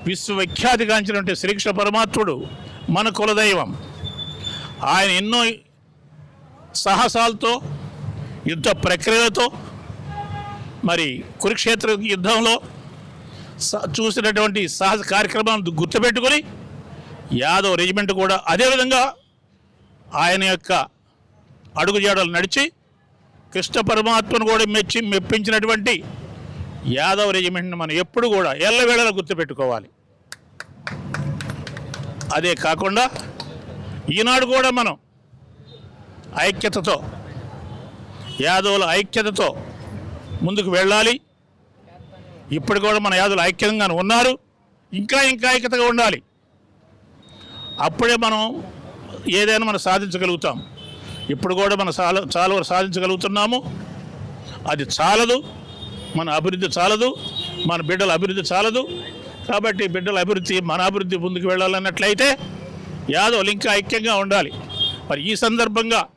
విశ్వవిఖ్యాతిగాంచినటువంటి శ్రీకృష్ణ పరమాత్ముడు మన కులదైవం. ఆయన ఎన్నో సాహసాలతో యుద్ధ ప్రక్రియలతో మరి కురుక్షేత్ర యుద్ధంలో చూసినటువంటి సాహస కార్యక్రమాలను గుర్తుపెట్టుకొని యాదవ్ రెజిమెంట్ కూడా అదేవిధంగా ఆయన యొక్క అడుగుజాడలు నడిచి కృష్ణ పరమాత్మను కూడా మెప్పించినటువంటి యాదవ్ రెజిమెంట్ని మనం ఎప్పుడు కూడా ఎల్లవేళలా గుర్తుపెట్టుకోవాలి. అదే కాకుండా ఈనాడు కూడా మనం ఐక్యతతో యాదవుల ఐక్యతతో ముందుకు వెళ్ళాలి. ఇప్పుడు కూడా మన యాదవులు ఐక్యంగానే ఉన్నారు, ఇంకా ఐక్యతగా ఉండాలి. అప్పుడే మనం ఏదైనా మనం సాధించగలుగుతాం. ఇప్పుడు కూడా మనం చాలా సాధించగలుగుతున్నాము. అది చాలదు, మన అభివృద్ధి చాలదు, మన బిడ్డల అభివృద్ధి చాలదు. కాబట్టి బిడ్డల అభివృద్ధి మన అభివృద్ధి ముందుకు వెళ్ళాలన్నట్లయితే యాదవులు ఇంకా ఐక్యంగా ఉండాలి. మరి ఈ సందర్భంగా